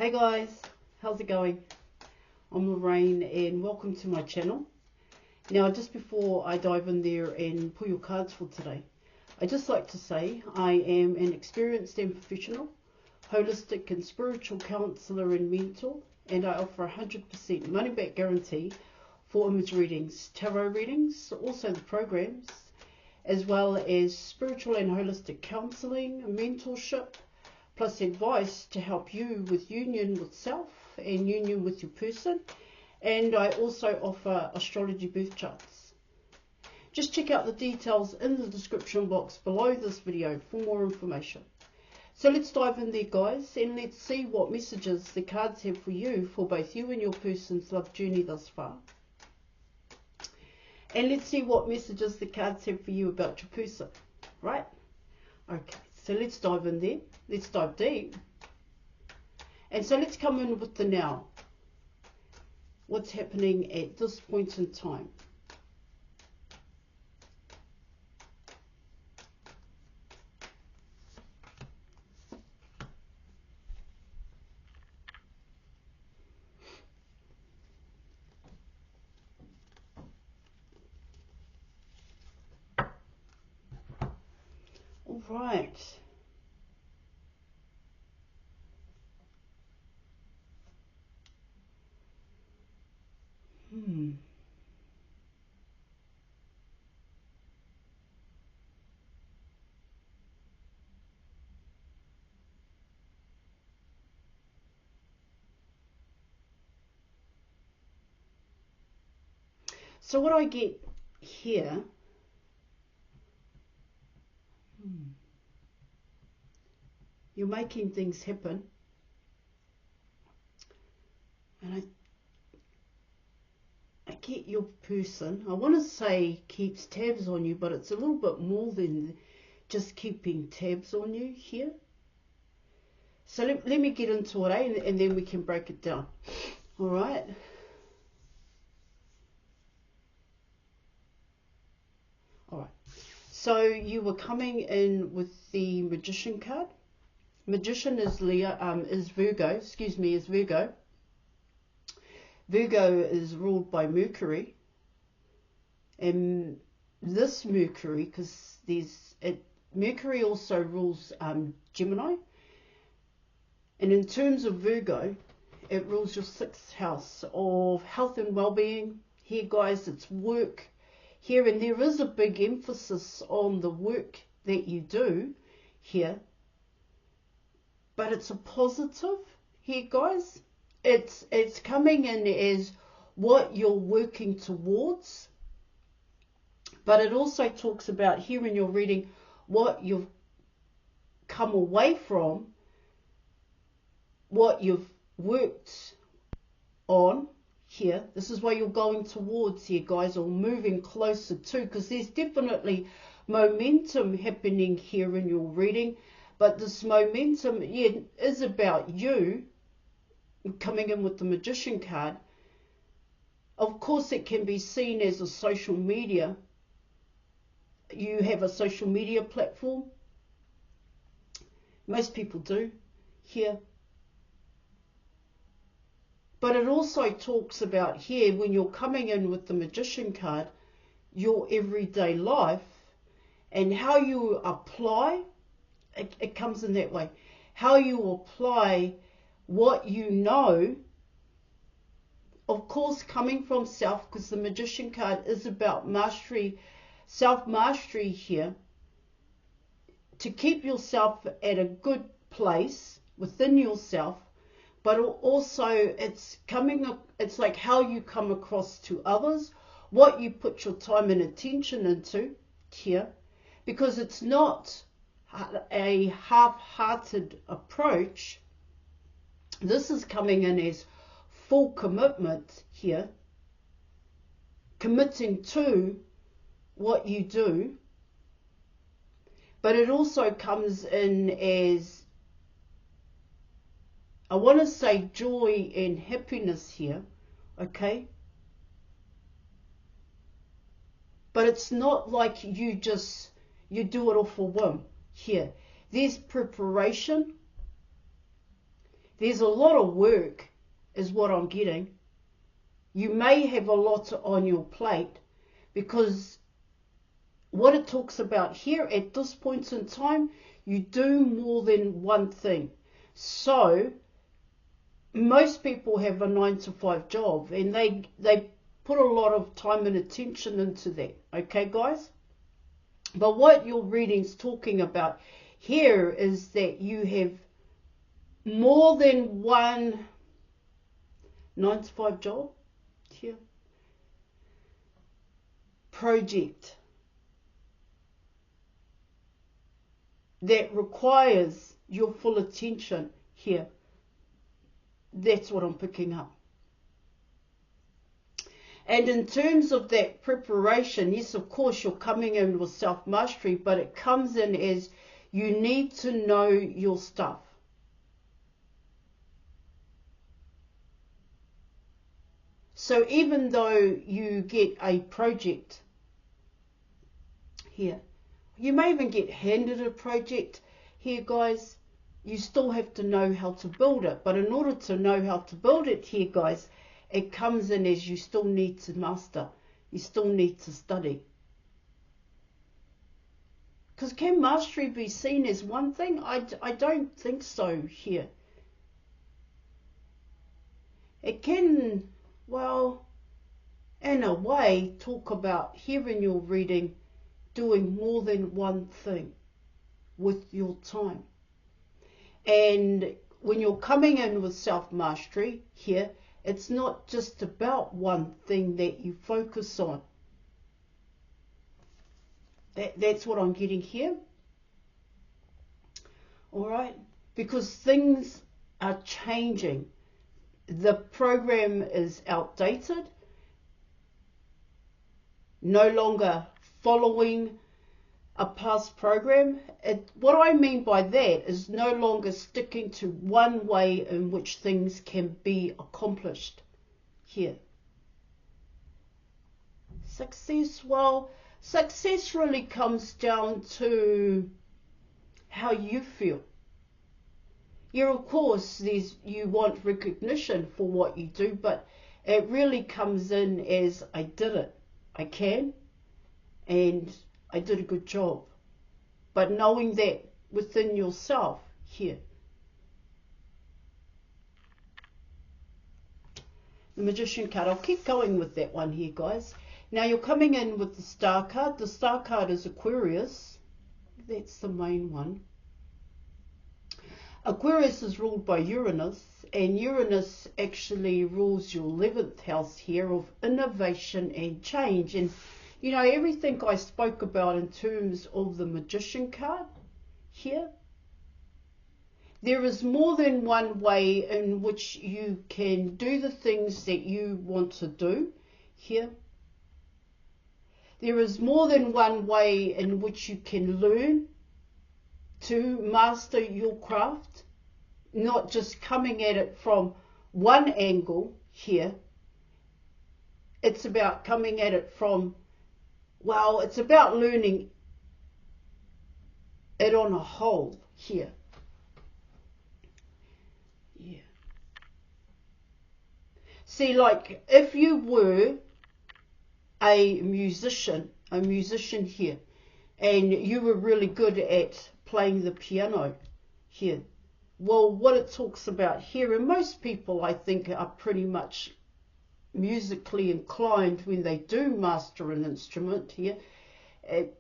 Hey guys, how's it going? I'm Lorraine and welcome to my channel. Now just before I dive in there and pull your cards for today, I'd just like to say I am an experienced and professional, holistic and spiritual counsellor and mentor, and I offer 100% money back guarantee for image readings, tarot readings, also the programs, as well as spiritual and holistic counselling, mentorship, plus advice to help you with union with self and union with your person. And I also offer astrology birth charts. Just check out the details in the description box below this video for more information. So let's dive in there, guys, and let's see what messages the cards have for you, for both you and your person's love journey thus far. And let's see what messages the cards have for you about your person, right? Okay, so let's dive in there. Let's dive deep. And so let's come in with the now. What's happening at this point in time? All right. So what I get here, you're making things happen, and I get your person, I want to say keeps tabs on you, but it's a little bit more than just keeping tabs on you here. So let me get into it, eh? And then we can break it down. All right. All right. So you were coming in with the Magician card. Magician is Virgo. Excuse me, is Virgo. Virgo is ruled by Mercury, and this Mercury, because Mercury also rules Gemini, and in terms of Virgo, it rules your 6th house of health and well-being. Here, guys, it's work here, and there is a big emphasis on the work that you do here, but it's a positive here, guys. It's coming in as what you're working towards, but it also talks about here in your reading what you've come away from, what you've worked on here. This is where you're going towards here, guys, or moving closer to, because there's definitely momentum happening here in your reading, but this momentum is about you coming in with the Magician card. Of course, it can be seen as a social media. You have a social media platform. Most people do here. But it also talks about here, when you're coming in with the Magician card, your everyday life and how you apply, it comes in that way, how you apply what you know, of course coming from self, because the Magician card is about mastery, self-mastery here, to keep yourself at a good place within yourself, but also it's like how you come across to others, what you put your time and attention into here, because it's not a half-hearted approach. This is coming in as full commitment here, committing to what you do, but it also comes in as, I want to say, joy and happiness here, okay? But it's not like you do it all for whim here. There's preparation. There's a lot of work is what I'm getting. You may have a lot on your plate, because what it talks about here at this point in time, you do more than one thing. So most people have a 9-to-5 job, and they put a lot of time and attention into that. Okay, guys? But what your reading's talking about here is that you have more than one 9-to-5 job here, project that requires your full attention here. That's what I'm picking up. And in terms of that preparation, yes, of course, you're coming in with self-mastery, but it comes in as you need to know your stuff. So even though you get a project here, you may even get handed a project here, guys, you still have to know how to build it. But in order to know how to build it here, guys, it comes in as you still need to master. You still need to study. Because can mastery be seen as one thing? I don't think so here. It can, well, in a way, talk about here in your reading, doing more than one thing with your time. And when you're coming in with self-mastery here, it's not just about one thing that you focus on. That's what I'm getting here. All right? Because things are changing. The program is outdated, no longer following a past program. What I mean by that is no longer sticking to one way in which things can be accomplished here. Success, well, success really comes down to how you feel. Yeah, of course, you want recognition for what you do, but it really comes in as I did it. I can, and I did a good job. But knowing that within yourself here. The Magician card. I'll keep going with that one here, guys. Now you're coming in with the Star card. The Star card is Aquarius. That's the main one. Aquarius is ruled by Uranus, and Uranus actually rules your 11th house here of innovation and change. And you know, everything I spoke about in terms of the Magician card here, there is more than one way in which you can do the things that you want to do here. There is more than one way in which you can learn to master your craft, not just coming at it from one angle here. It's about coming at it from, well, it's about learning it on a whole here. Yeah. See, like if you were a musician here, and you were really good at playing the piano here. Well, what it talks about here, and most people I think are pretty much musically inclined when they do master an instrument here,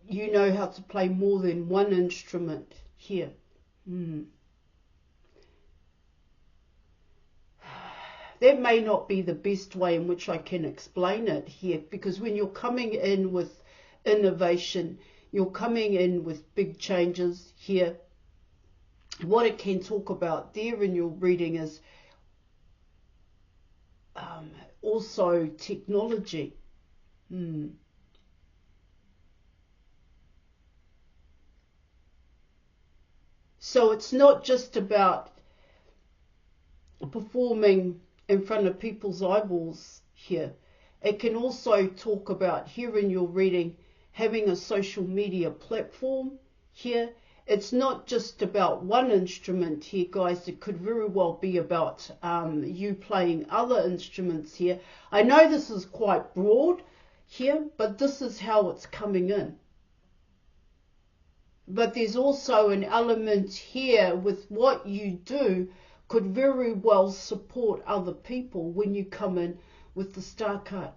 you know how to play more than one instrument here. That may not be the best way in which I can explain it here, because when you're coming in with innovation, you're coming in with big changes here. What it can talk about there in your reading is also technology. So it's not just about performing in front of people's eyeballs here. It can also talk about here in your reading having a social media platform here. it's not just about one instrument here, guys. It could very well be about you playing other instruments here. I know this is quite broad here, but this is how it's coming in. But there's also an element here with what you do could very well support other people when you come in with the star card.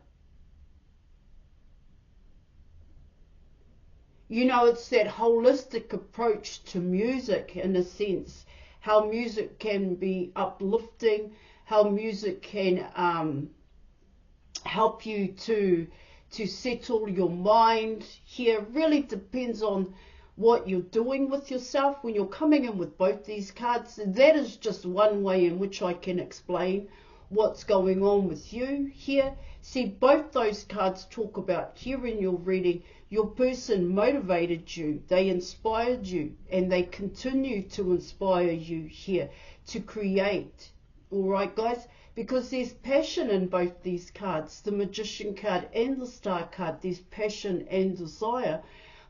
You know, it's that holistic approach to music, in a sense, how music can be uplifting, how music can help you to settle your mind here. Really depends on what you're doing with yourself when you're coming in with both these cards. That is just one way in which I can explain what's going on with you here. See, both those cards talk about here in your reading, your person motivated you, they inspired you, and they continue to inspire you here to create. All right, guys? Because there's passion in both these cards, the Magician card and the Star card. There's passion and desire.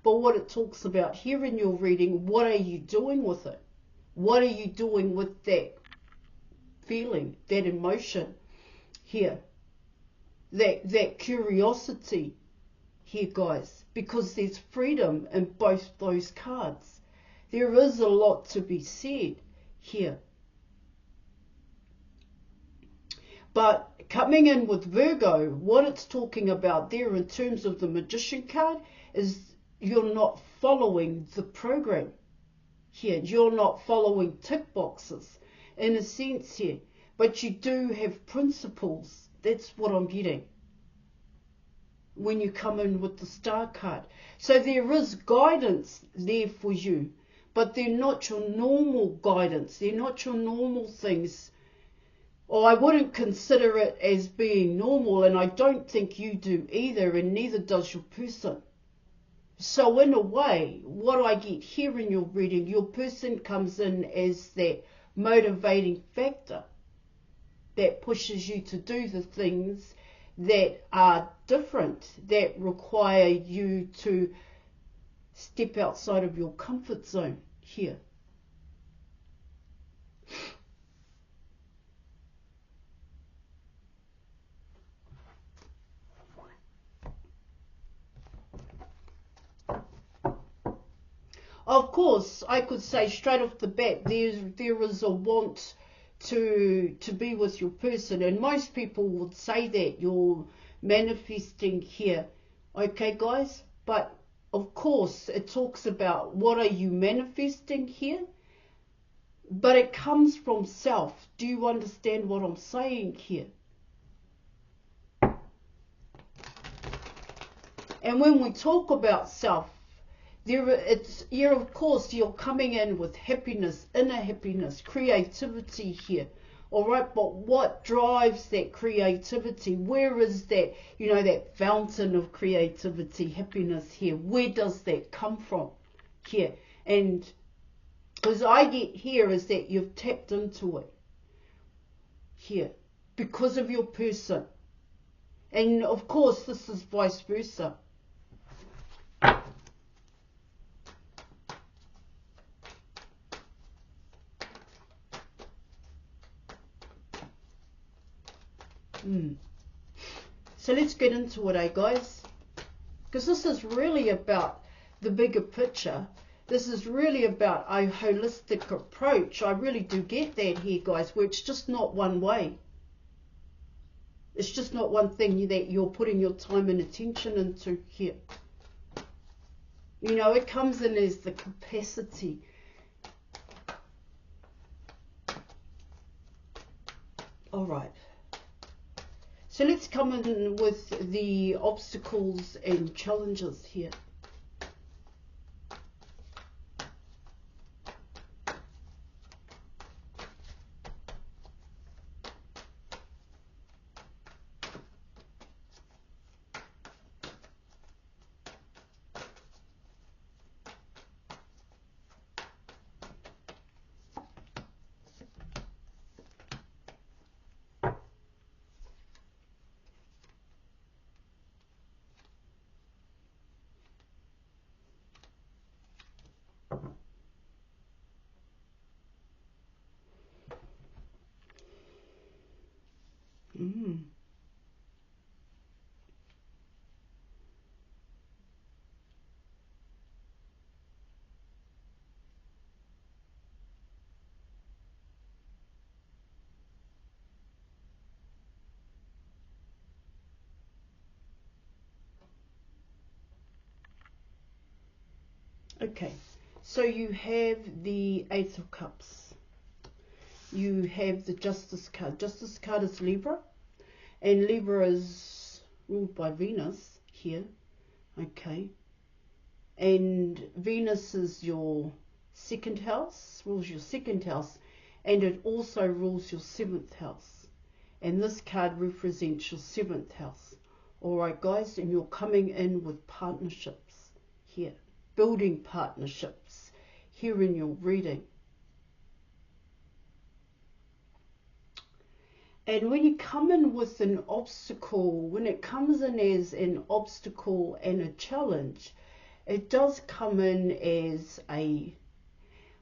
But what it talks about here in your reading, what are you doing with it? What are you doing with that feeling, that emotion here? That curiosity here, guys, because there's freedom in both those cards. There is a lot to be said here. But coming in with Virgo, what it's talking about there in terms of the Magician card is you're not following the program here. You're not following tick boxes in a sense here. But you do have principles. That's what I'm getting when you come in with the Star card. So there is guidance there for you, but they're not your normal guidance. They're not your normal things. Or I wouldn't consider it as being normal, and I don't think you do either, and neither does your person. So in a way, what I get here in your reading, your person comes in as that motivating factor that pushes you to do the things that are different, that require you to step outside of your comfort zone here. Of course, I could say straight off the bat, there is a want to be with your person, and most people would say that you're manifesting here. Okay, guys? But of course, it talks about what are you manifesting here? But it comes from self. Do you understand what I'm saying here? And when we talk about self, of course, you're coming in with happiness, inner happiness, creativity here. All right, but what drives that creativity? Where is that, that fountain of creativity, happiness here? Where does that come from here? And because I get here is that you've tapped into it here because of your person. And of course, this is vice versa. So let's get into it, guys? Because this is really about the bigger picture. This is really about a holistic approach. I really do get that here, guys, where it's just not one way. It's just not one thing that you're putting your time and attention into here. It comes in as the capacity. All right. So let's come in with the obstacles and challenges here. Mm. Okay, so you have the Eight of Cups. You have the Justice card. Justice card is Libra, and Libra is ruled by Venus here. Okay, and Venus is your second house, rules your second house, and it also rules your seventh house. And this card represents your seventh house. Alright guys, and you're coming in with partnerships here, building partnerships here in your reading. And when you come in with an obstacle, when it comes in as an obstacle and a challenge, it does come in as a,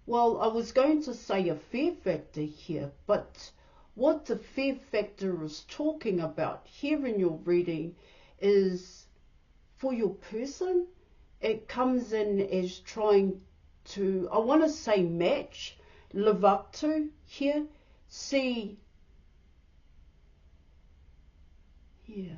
well, I was going to say a fear factor here, but what the fear factor is talking about here in your reading is for your person, it comes in as trying to, I want to say match, live up to here, see, yeah.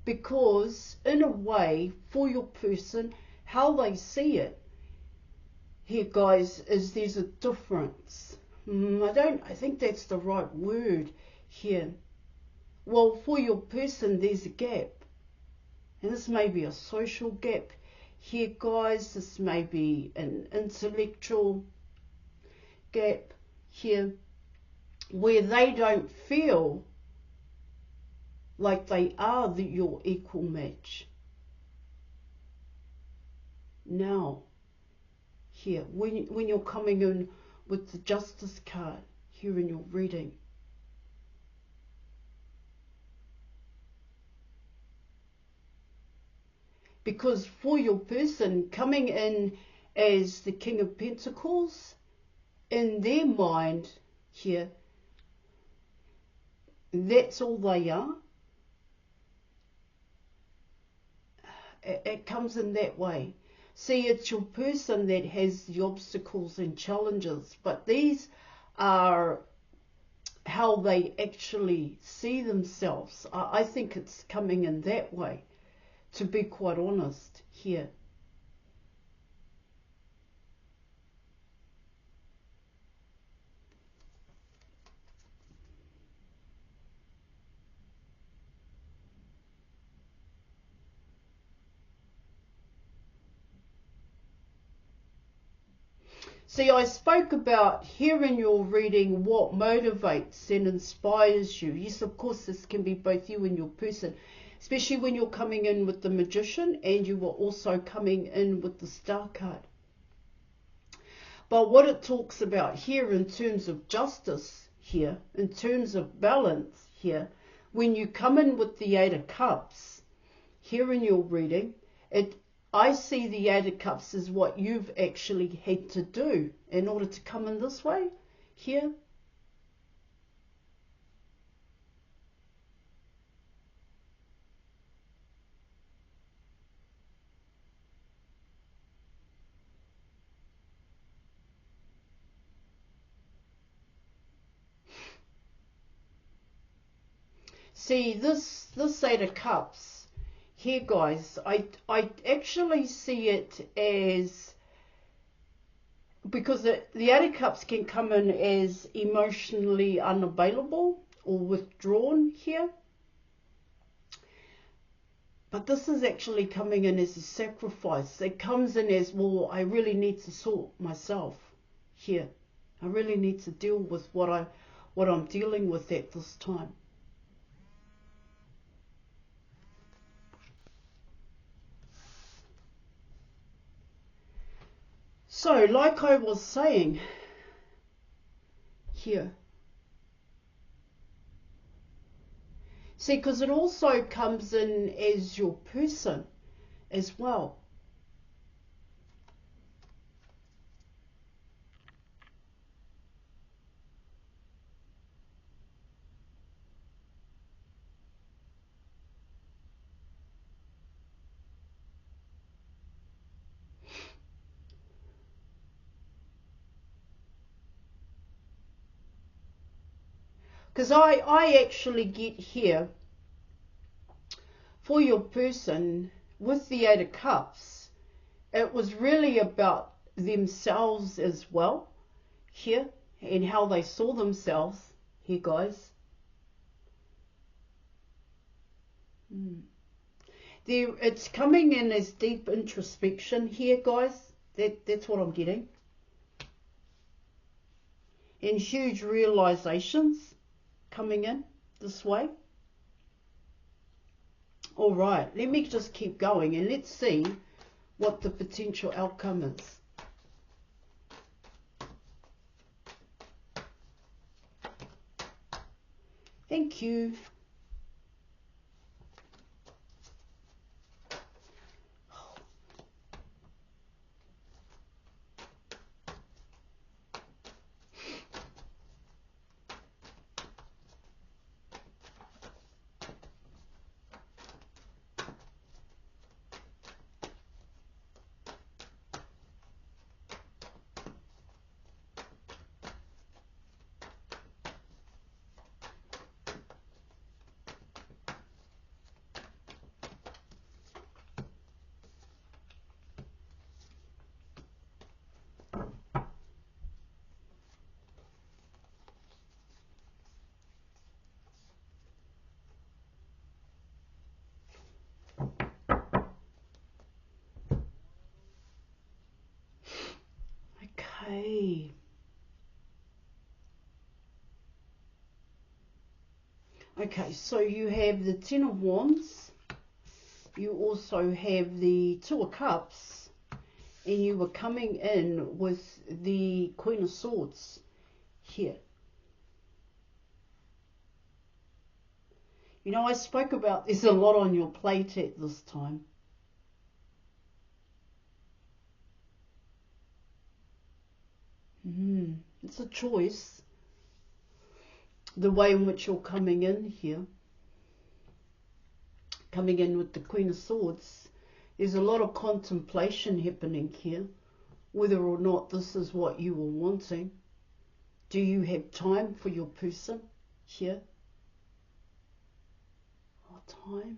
Because in a way, for your person, how they see it here, guys, is there's a difference. I think that's the right word here. Well, for your person, there's a gap. And this may be a social gap here, guys. This may be an intellectual gap here, where they don't feel like they are your equal match. Now, here, when you're coming in with the Justice card here in your reading, because for your person coming in as the King of Pentacles, in their mind here, that's all they are. It comes in that way. See, it's your person that has the obstacles and challenges, but these are how they actually see themselves. I think it's coming in that way, to be quite honest here. See, I spoke about here in your reading what motivates and inspires you. Yes, of course, this can be both you and your person, especially when you're coming in with the Magician and you were also coming in with the Star card. But what it talks about here in terms of justice here, in terms of balance here, when you come in with the Eight of Cups here in your reading, I see the Eight of Cups as what you've actually had to do in order to come in this way here. See, this Eight of Cups here, guys, I actually see it as, because the Eight of Cups can come in as emotionally unavailable or withdrawn here. But this is actually coming in as a sacrifice. It comes in as, well, I really need to sort myself here. I really need to deal with what I'm dealing with at this time. So, like I was saying here, See, because it also comes in as your person as well. Because I actually get here for your person with the Eight of Cups. It was really about themselves as well here and how they saw themselves here, guys. It's coming in as deep introspection here, guys. That's what I'm getting. And huge realizations coming in this way. All right, let me just keep going and let's see what the potential outcome is. Thank you. Okay. Okay, so you have the Ten of Wands. You also have the Two of Cups. And you were coming in with the Queen of Swords here. You know, I spoke about there's a lot on your plate at this time. It's a choice. The way in which you're coming in here. Coming in with the Queen of Swords. There's a lot of contemplation happening here. Whether or not this is what you were wanting. Do you have time for your person here? What time?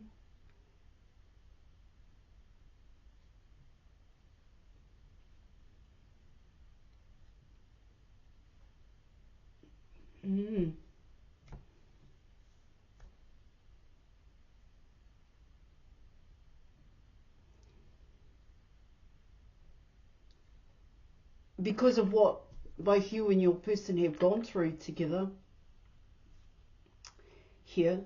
Because of what both you and your person have gone through together here.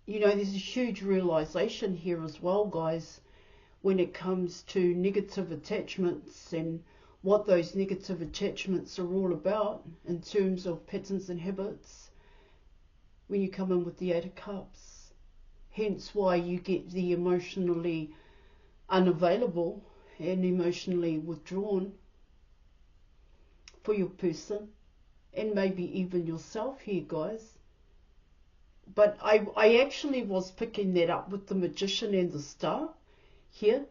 You know, there's a huge realization here as well, guys, when it comes to negative attachments and what those negative attachments are all about in terms of patterns and habits when you come in with the Eight of Cups. Hence why you get the emotionally unavailable and emotionally withdrawn for your person and maybe even yourself here, guys. But I actually was picking that up with the Magician and the Star here.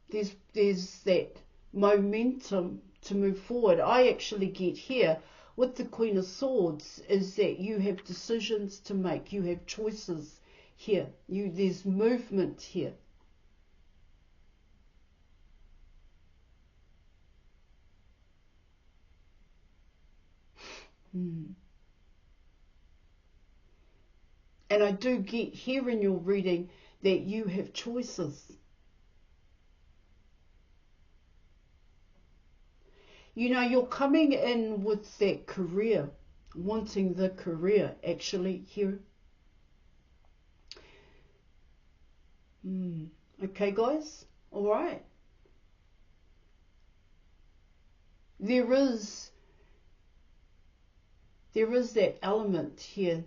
There's that momentum to move forward. I actually get here with the Queen of Swords is that you have decisions to make. You have choices here. There's movement here. And I do get here in your reading that you have choices. You know, you're coming in with that career, wanting the career actually here. Okay, guys? All right. There is there is that element here,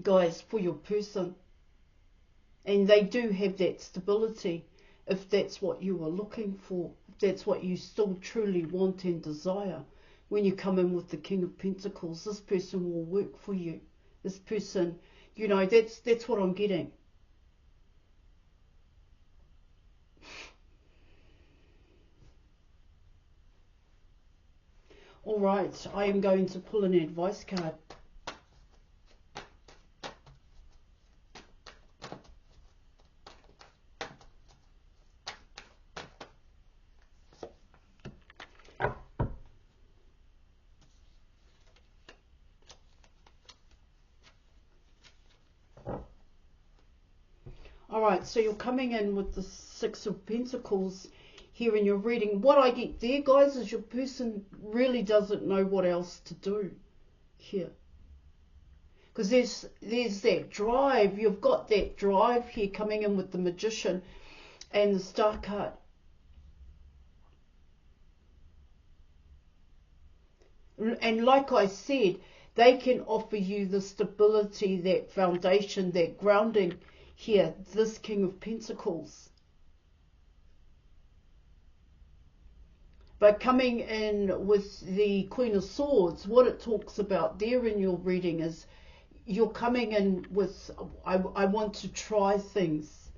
guys, for your person. And they do have that stability if that's what you are looking for, if that's what you still truly want and desire. When you come in with the King of Pentacles, this person will work for you. This person, you know, that's what I'm getting. All right, I am going to pull an advice card. All right, so you're coming in with the Six of Pentacles here in your reading. What I get there, guys, is your person really doesn't know what else to do here. Because there's that drive. You've got that drive here coming in with the Magician and the Star card. And like I said, they can offer you the stability, that foundation, that grounding here, this King of Pentacles. But coming in with the Queen of Swords, what it talks about there in your reading is you're coming in with, I want to try things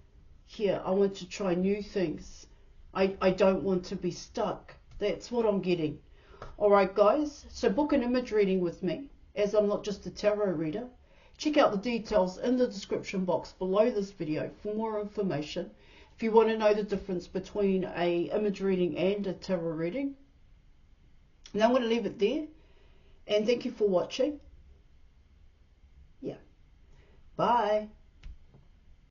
here. I want to try new things. I don't want to be stuck. That's what I'm getting. All right, guys. So book an image reading with me, as I'm not just a tarot reader. Check out the details in the description box below this video for more information. If you want to know the difference between a image reading and a tarot reading. Now I'm going to leave it there. And thank you for watching. Yeah. Bye.